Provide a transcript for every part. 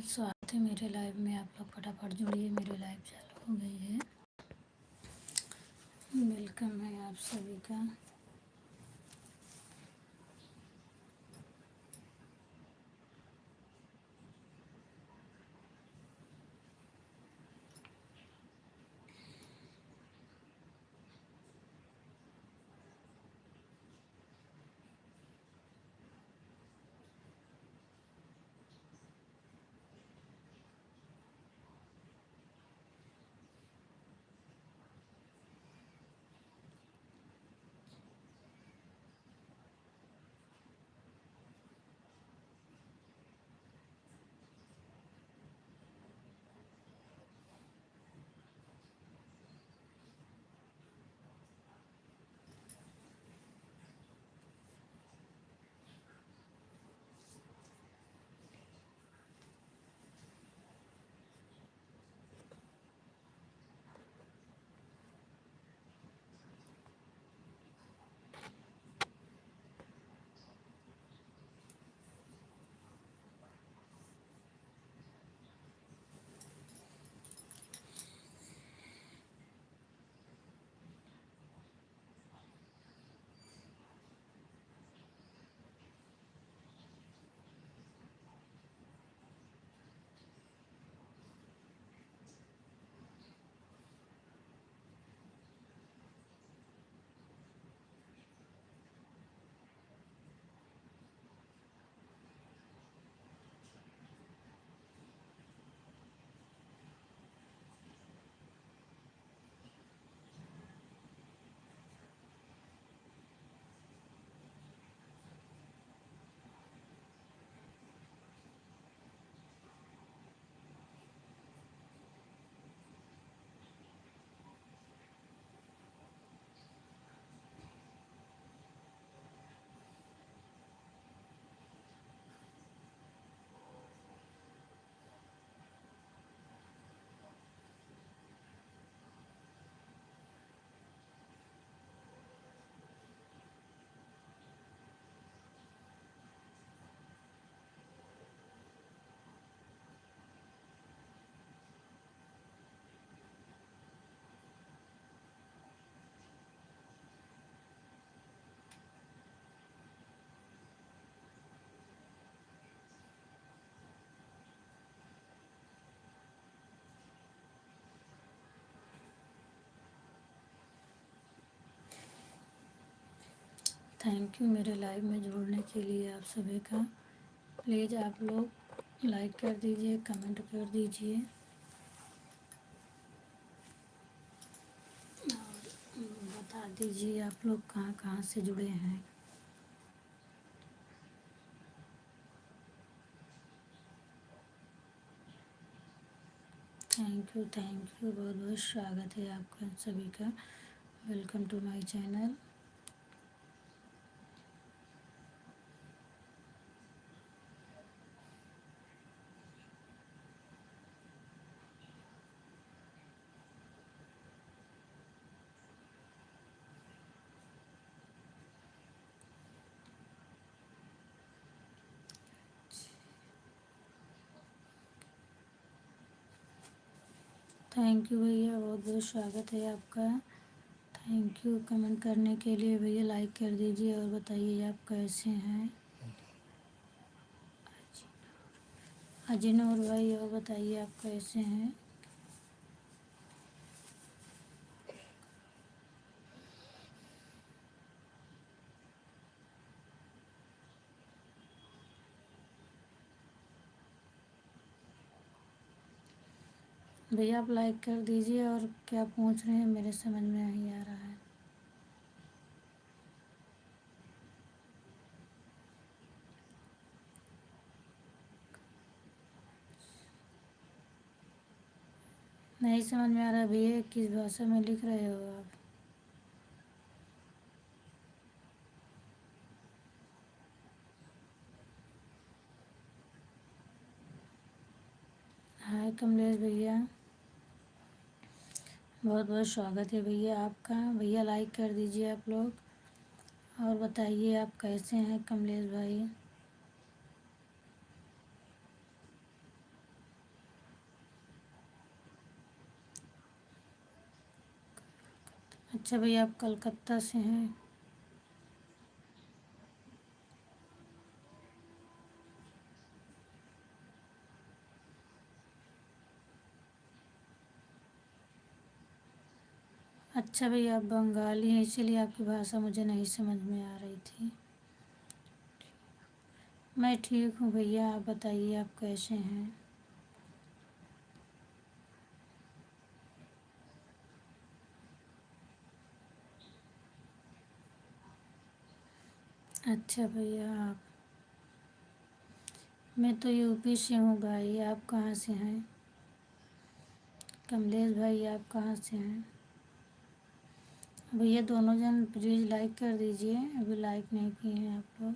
स्वागत है मेरे लाइव में। आप लोग फटाफट जुड़िए, मेरी लाइव चालू हो गई है। वेलकम है आप सभी का। थैंक यू मेरे लाइव में जुड़ने के लिए आप सभी का। प्लीज़ आप लोग लाइक कर दीजिए, कमेंट कर दीजिए और बता दीजिए आप लोग कहाँ कहाँ से जुड़े हैं। थैंक यू, बहुत बहुत स्वागत है आपका सभी का। Welcome to my channel. Thank you भैया, बहुत बहुत स्वागत है आपका। थैंक यू कमेंट करने के लिए भैया। लाइक कर दीजिए और बताइए आप कैसे हैं। अजीनूर भाई, और बताइए आप कैसे हैं। भैया आप लाइक कर दीजिए। और क्या पूछ रहे हैं मेरे समझ में नहीं आ रहा है। नहीं समझ में आ रहा भैया, किस भाषा में लिख रहे हो आप। हाय कमलेश भैया, बहुत बहुत स्वागत है भैया आपका। भैया लाइक कर दीजिए आप लोग और बताइए आप कैसे हैं कमलेश भाई। अच्छा भैया, आप कलकत्ता से हैं। अच्छा भैया, आप बंगाली हैं, इसीलिए आपकी भाषा मुझे नहीं समझ में आ रही थी। मैं ठीक हूँ भैया, आप बताइए आप कैसे हैं। अच्छा भैया, आप मैं तो यूपी से हूँ भाई, आप कहाँ से हैं। कमलेश भाई, आप कहाँ से हैं। भैया दोनों जन प्लीज़ लाइक कर दीजिए, अभी लाइक नहीं किए हैं आप लोग।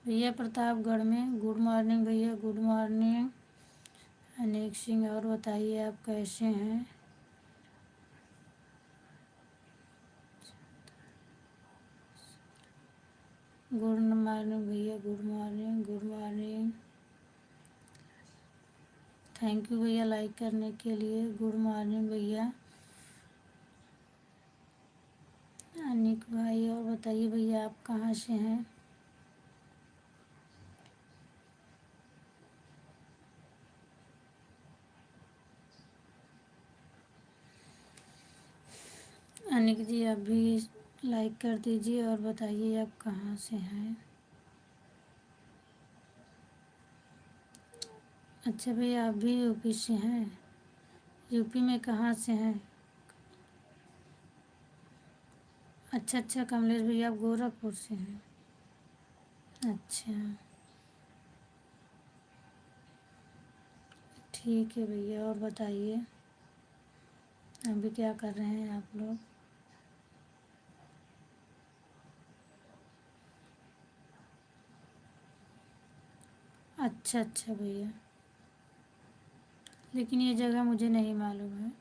भैया प्रतापगढ़ में, गुड मॉर्निंग भैया, गुड मॉर्निंग। अनेक सिंह, और बताइए आप कैसे हैं। गुड मॉर्निंग भैया, good morning, good morning. Thank you भैया लाइक करने के लिए, गुड मॉर्निंग भैया। अनिक भाई, और बताइए भैया आप कहाँ से हैं। अनिक जी, आप भी लाइक कर दीजिए और बताइए आप कहाँ से हैं। अच्छा भैया, आप भी यूपी से हैं। यूपी में कहाँ से हैं। अच्छा अच्छा कमलेश भैया, आप गोरखपुर से हैं। अच्छा, ठीक है भैया, और बताइए अभी क्या कर रहे हैं आप लोग। अच्छा अच्छा भैया, लेकिन ये जगह मुझे नहीं मालूम है।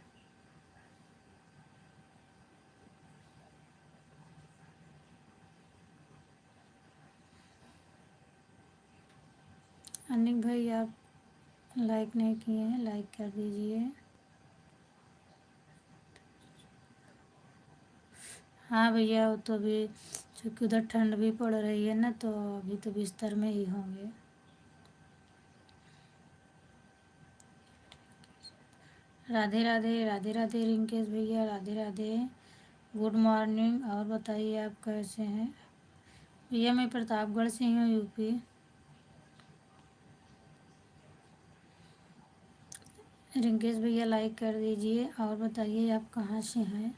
अनिक भाई, आप लाइक नहीं किए हैं, लाइक कर दीजिए। हाँ भैया, वो तो अभी चूँकि उधर ठंड भी पड़ रही है ना, तो अभी तो बिस्तर में ही होंगे। राधे राधे, राधे राधे रिंकेश भैया, राधे राधे, गुड मॉर्निंग। और बताइए आप कैसे हैं। भैया मैं प्रतापगढ़ से ही हूँ, यूपी। रिंकेश भैया लाइक कर दीजिए, और बताइए आप कहाँ से हैं।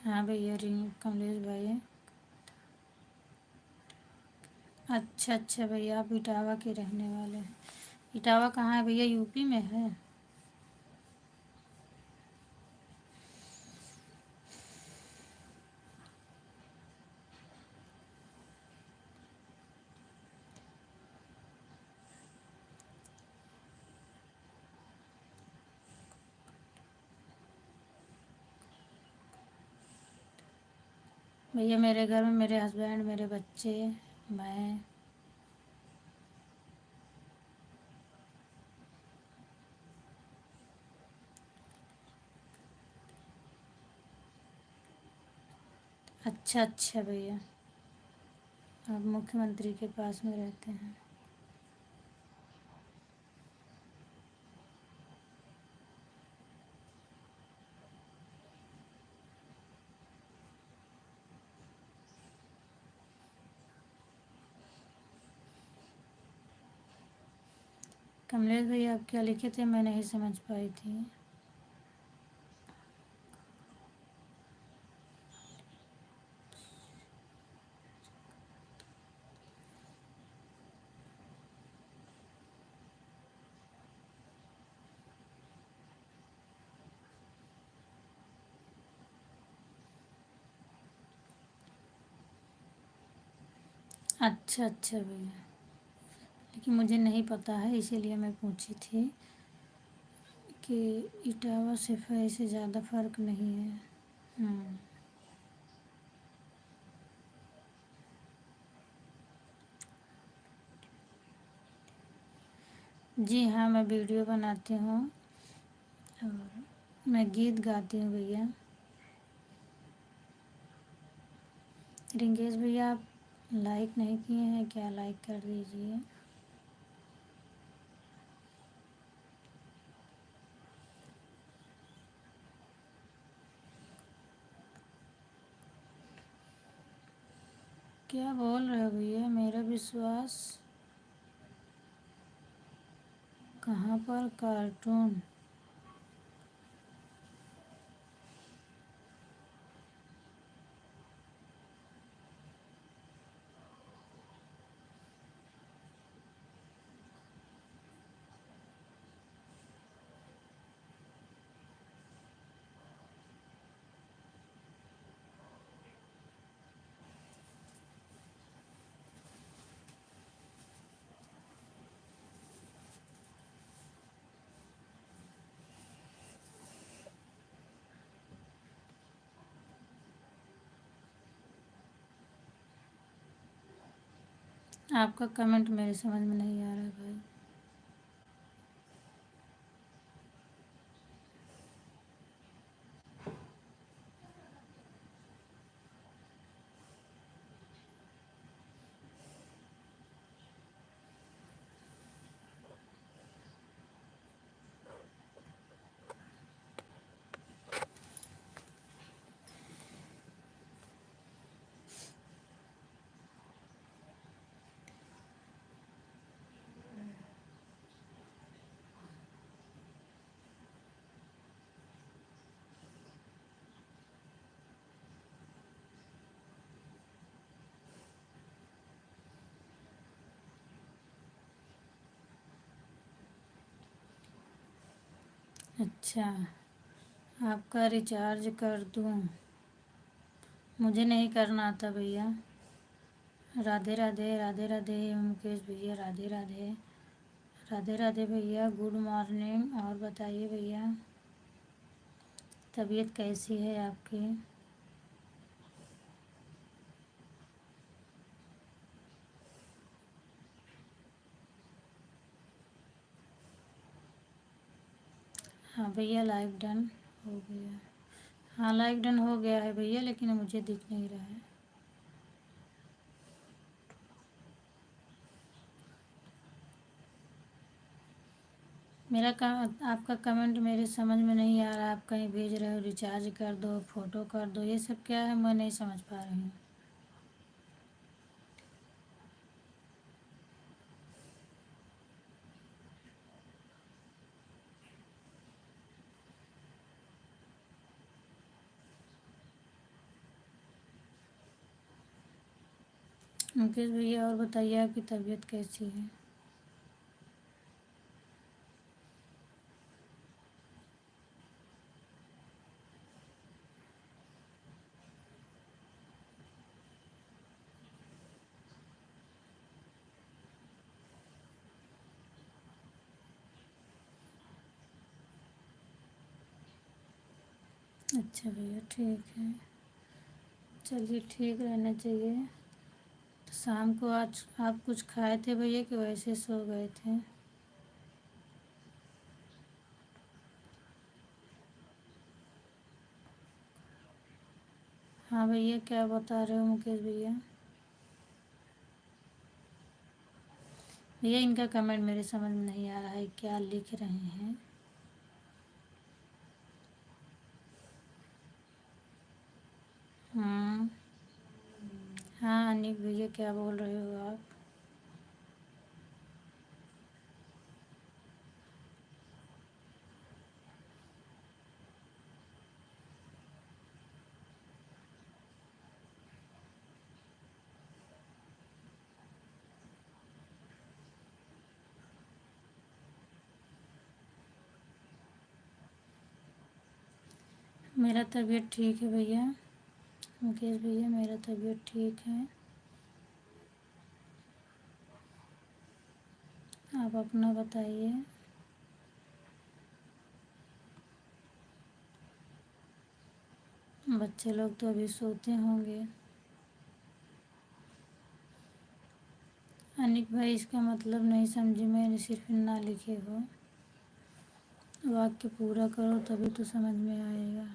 हाँ भैया, रिंग कमलेश भाई। अच्छा अच्छा भैया, आप इटावा के रहने वाले हैं। इटावा कहाँ है भैया, यूपी में है। भैया मेरे घर में मेरे हस्बैंड, मेरे बच्चे, मैं। अच्छा अच्छा भैया, आप मुख्यमंत्री के पास में रहते हैं। कमलेश भैया आप क्या लिखे थे, मैं नहीं समझ पाई थी। अच्छा अच्छा भैया, लेकिन मुझे नहीं पता है, इसीलिए मैं पूछी थी कि इटावा सिपाही से ज़्यादा फर्क नहीं है। जी हाँ, मैं वीडियो बनाती हूँ और मैं गीत गाती हूँ भैया। रिंकेश भैया आप लाइक नहीं किए हैं क्या, लाइक कर दीजिए। क्या बोल रहे हो भैया, मेरा विश्वास कहाँ पर, कार्टून? आपका कमेंट मेरे समझ में नहीं आ रहा भाई। अच्छा, आपका रिचार्ज कर दूँ? मुझे नहीं करना आता भैया। राधे राधे, राधे राधे मुकेश भैया, राधे राधे। राधे राधे भैया, गुड मॉर्निंग। और बताइए भैया, तबीयत कैसी है आपकी? हाँ भैया, लाइव डन हो गया। हाँ लाइव डन हो गया है भैया, लेकिन मुझे दिख नहीं रहा है। मेरा आपका कमेंट मेरे समझ में नहीं आ रहा। आप कहीं भेज रहे हो रिचार्ज कर दो, फोटो कर दो, ये सब क्या है, मैं नहीं समझ पा रही हूँ। मुकेश भैया और बताइए, आपकी तबीयत कैसी है? अच्छा भैया, ठीक है, चलिए ठीक रहना चाहिए। तो शाम को आज आप कुछ खाए थे भैया कि वैसे सो गए थे? हाँ भैया, क्या बता रहे हो मुकेश भैया? भैया इनका कमेंट मेरे समझ में नहीं आ रहा है, क्या लिख रहे हैं? हम्म। हाँ अनिक भैया, क्या बोल रहे हो आप? मेरा तबीयत ठीक है भैया, मुकेश भैया मेरा तबीयत ठीक है। आप अपना बताइए। बच्चे लोग तो अभी सोते होंगे। अनिक भाई इसका मतलब नहीं समझी, मैंने सिर्फ ना लिखे हो। वाक्य पूरा करो तभी तो समझ में आएगा।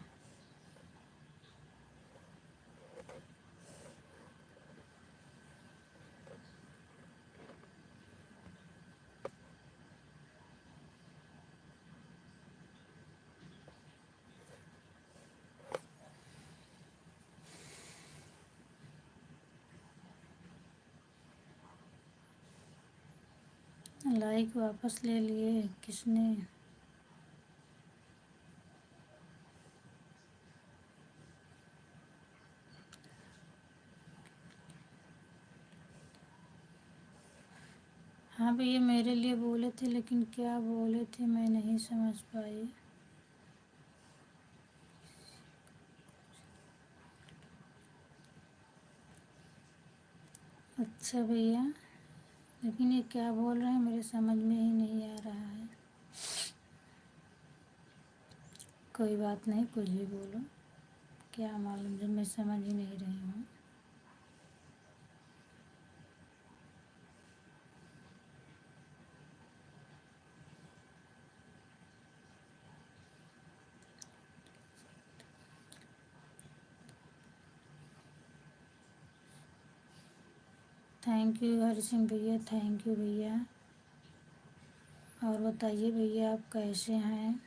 लाइक वापस ले लिए किसने? हाँ भैया मेरे लिए बोले थे, लेकिन क्या बोले थे मैं नहीं समझ पाई। अच्छा भैया, लेकिन ये क्या बोल रहे हैं मेरे समझ में ही नहीं आ रहा है। कोई बात नहीं, कुछ भी बोलो, क्या मालूम जब मैं समझ ही नहीं रही हूँ। थैंक यू हरि सिंह भैया, थैंक यू भैया। और बताइए भैया आप कैसे हैं?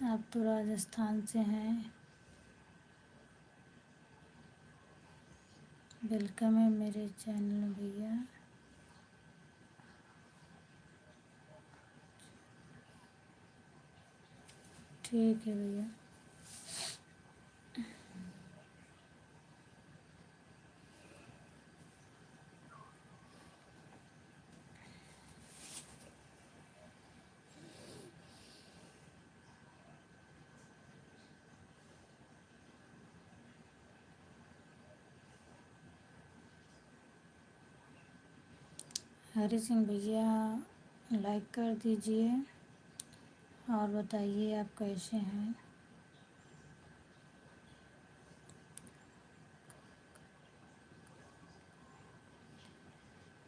आप तो राजस्थान से हैं। वेलकम है मेरे चैनल में भैया। ठीक है भैया। हरि सिंह भैया लाइक कर दीजिए और बताइए आप कैसे हैं।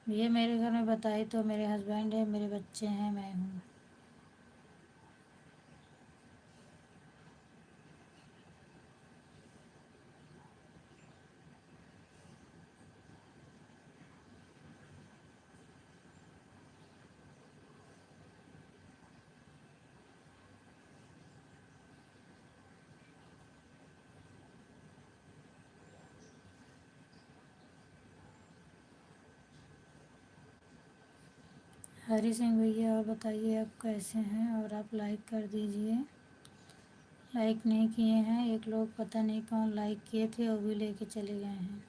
भैया मेरे घर में बताइए तो मेरे हस्बैंड है, मेरे बच्चे हैं, मैं हूँ। हरि सिंह भैया और बताइए आप कैसे हैं, और आप लाइक कर दीजिए। लाइक नहीं किए हैं, एक लोग पता नहीं कौन लाइक किए थे वो भी लेके चले गए हैं।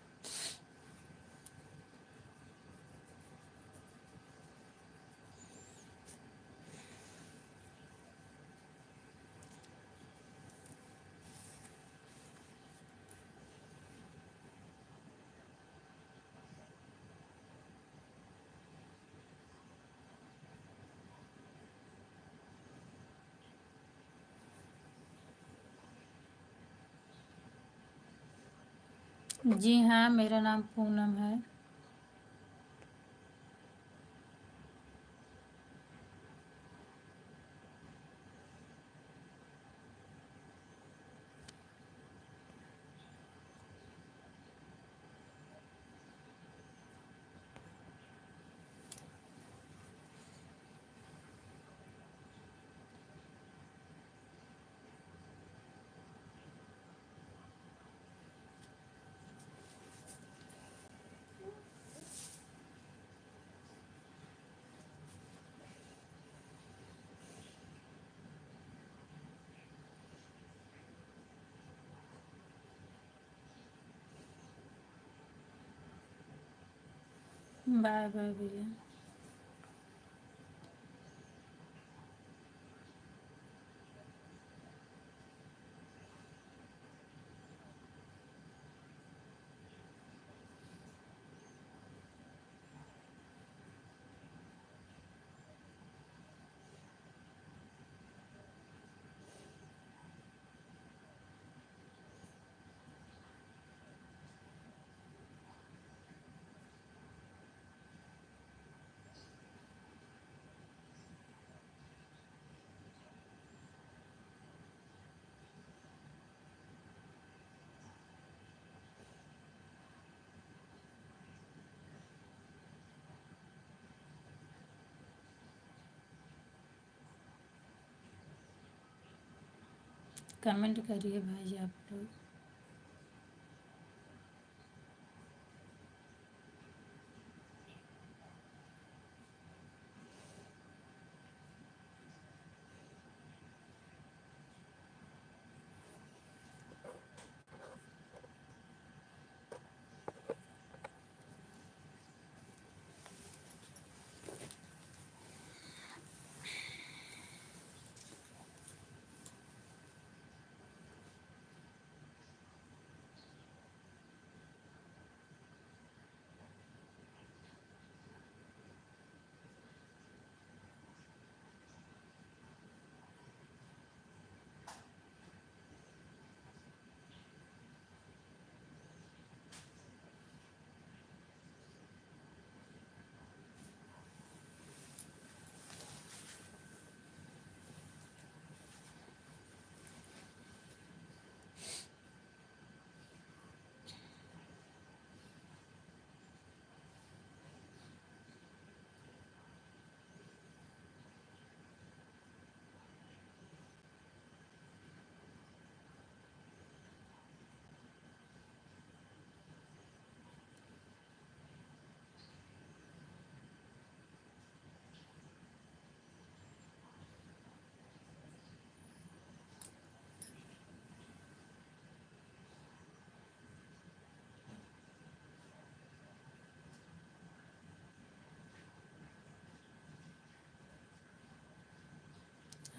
जी हाँ, मेरा नाम पूनम है। बाय बाय भैया। कमेंट करिए भाई आप लोग।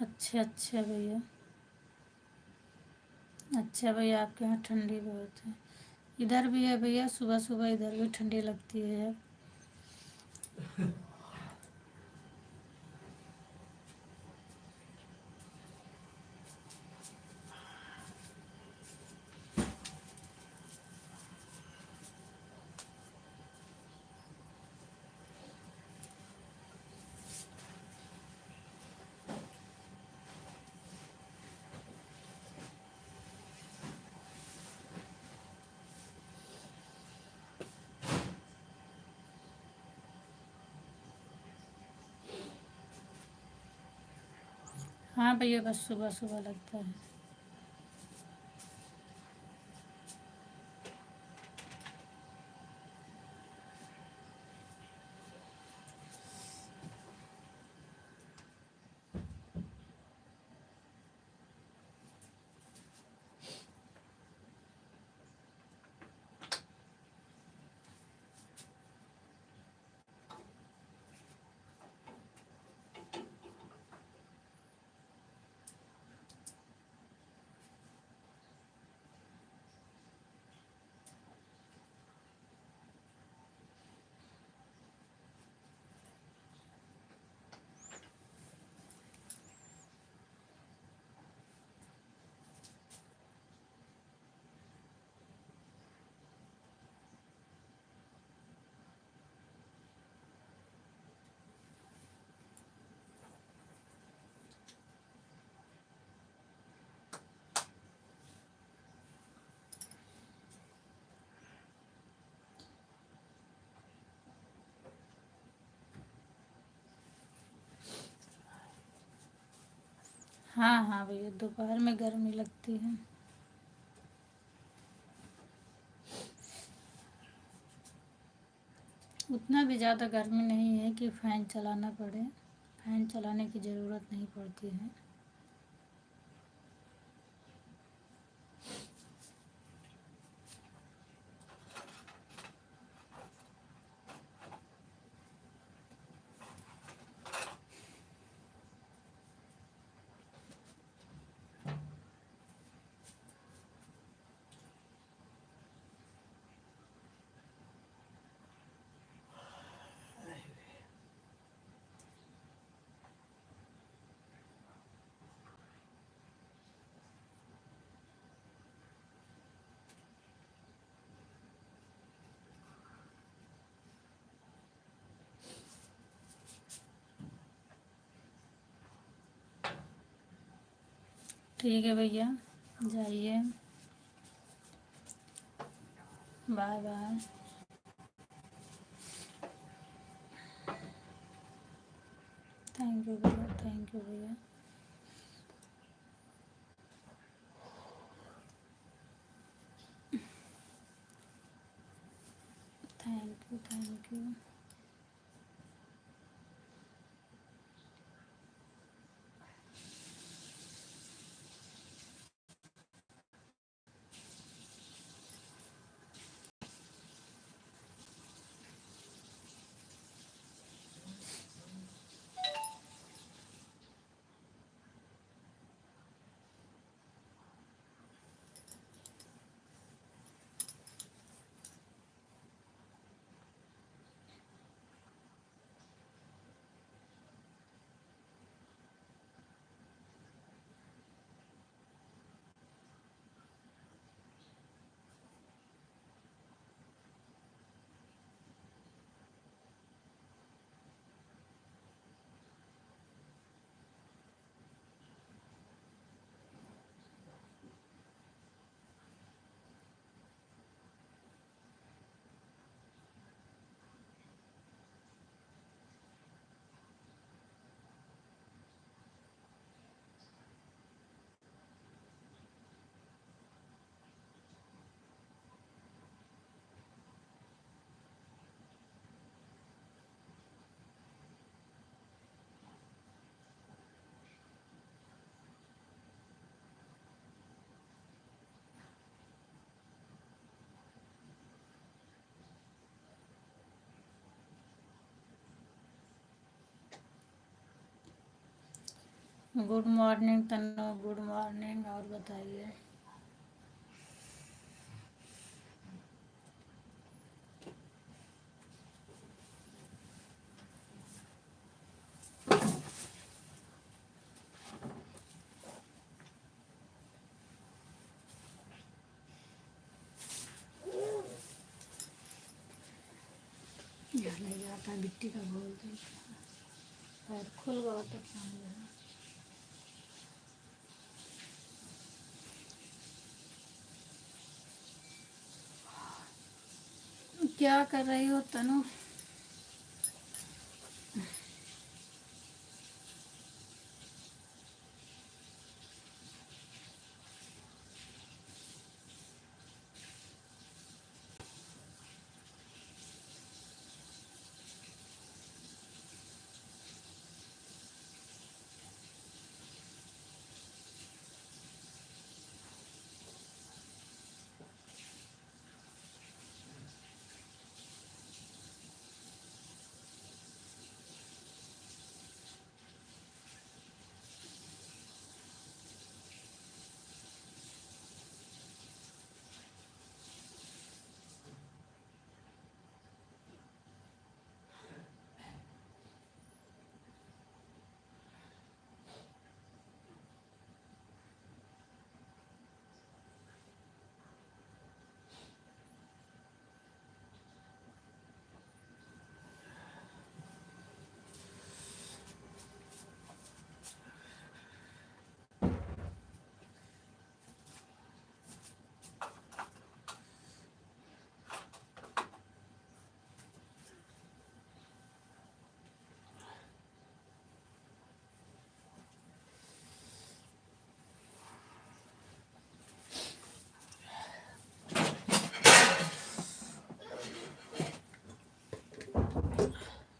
अच्छा अच्छा भैया, अच्छा भैया, आपके यहाँ ठंडी बहुत है। इधर भी है भैया, सुबह सुबह इधर भी ठंडी लगती है। हाँ भैया, बस सुबह सुबह लगता है। हाँ हाँ भैया, दोपहर में गर्मी लगती है। उतना भी ज़्यादा गर्मी नहीं है कि फ़ैन चलाना पड़े। फ़ैन चलाने की ज़रूरत नहीं पड़ती है। ठीक है भैया, जाइए। Bye bye. थैंक यू भैया, थैंक यू भैया। You thank you. Good morning Tannu, good morning. और बताइए। नहीं आता गिट्टी का बोल दे, पैर खुल गया तो पानी। क्या कर रही हो तनु?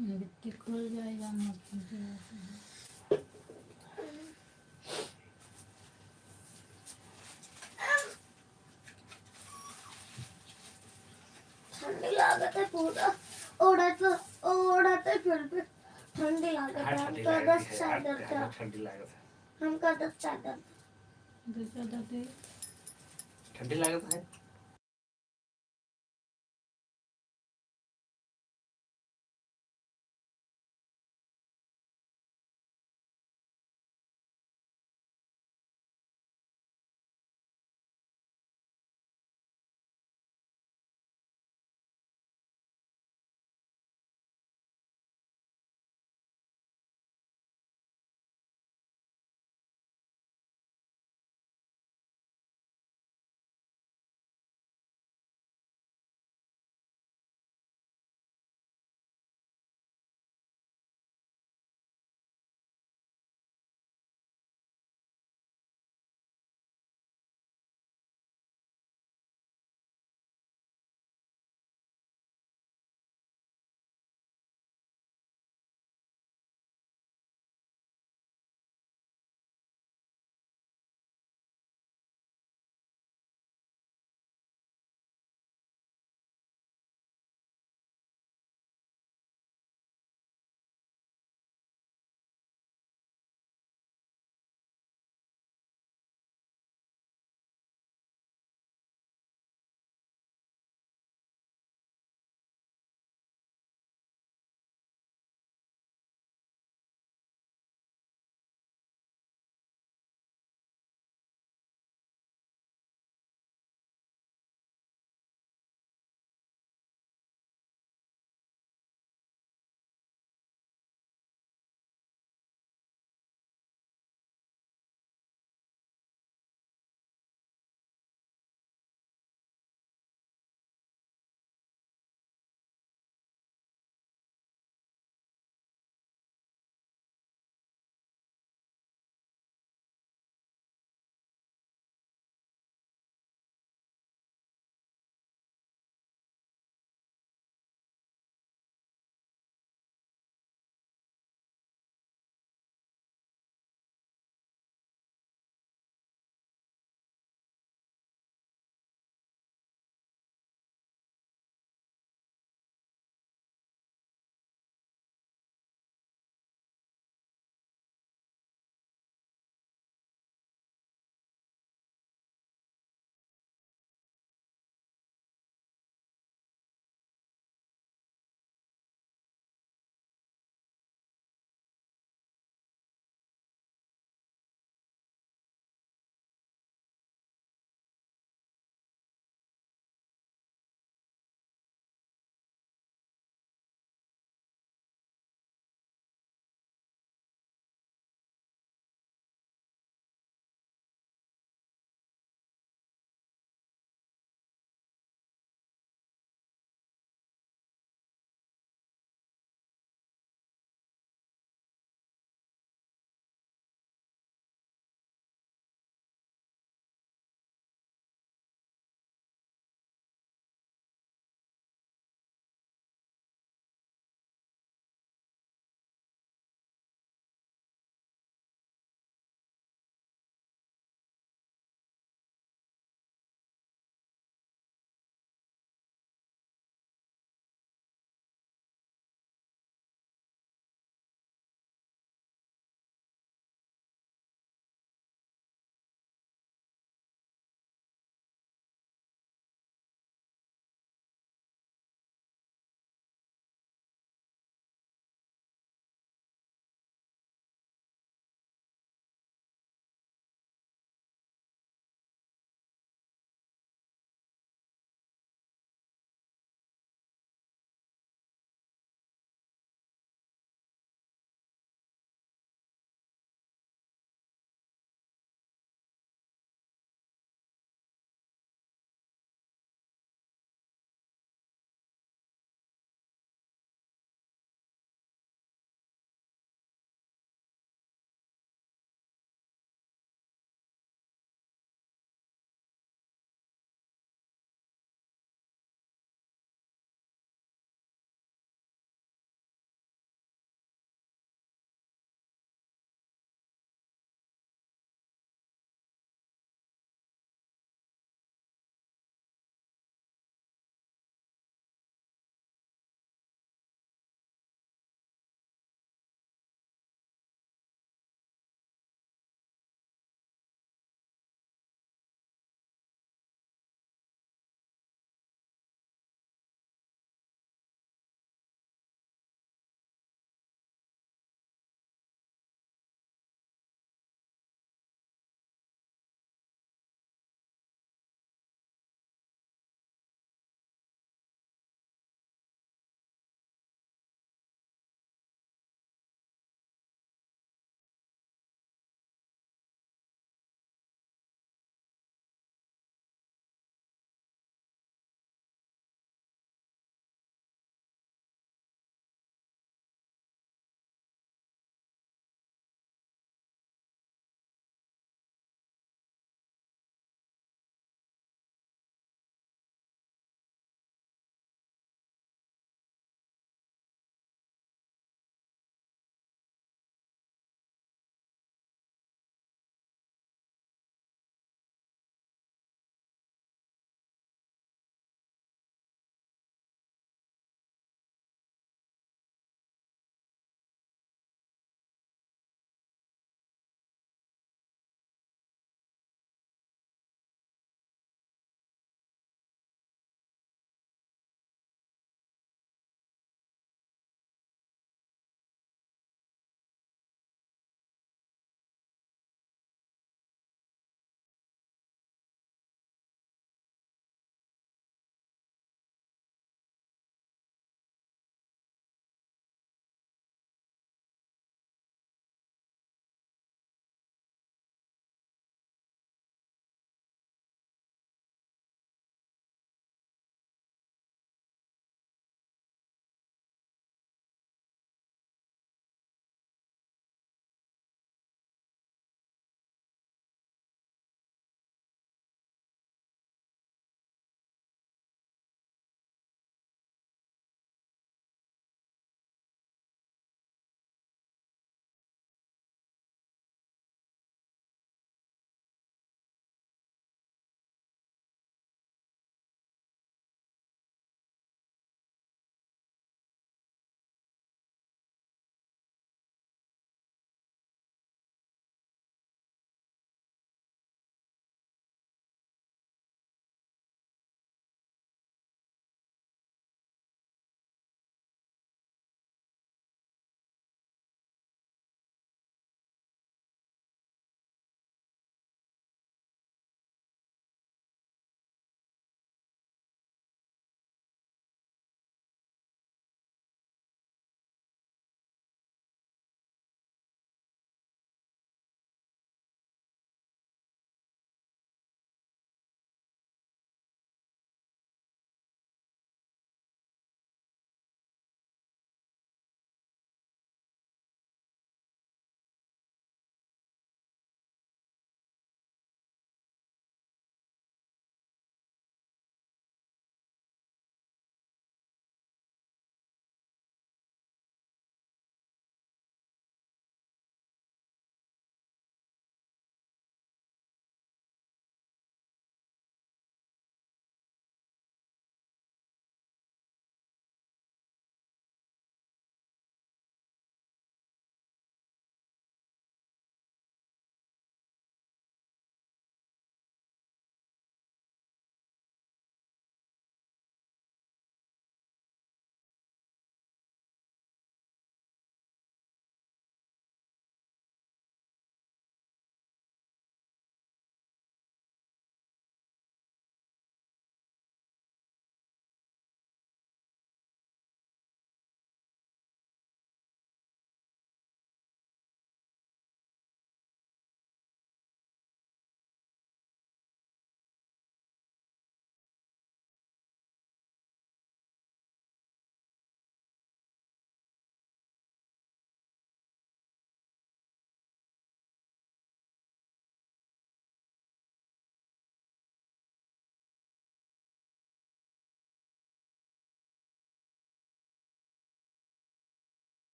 गिट्टी खुल जाएगा मत। ठंडी लागत है पूरा। ओढ़त है फिर भी ठंडी लागत है। हमका 10 चादर था। हमका 10 चादर। दूसरा दे। ठंडी लागत है।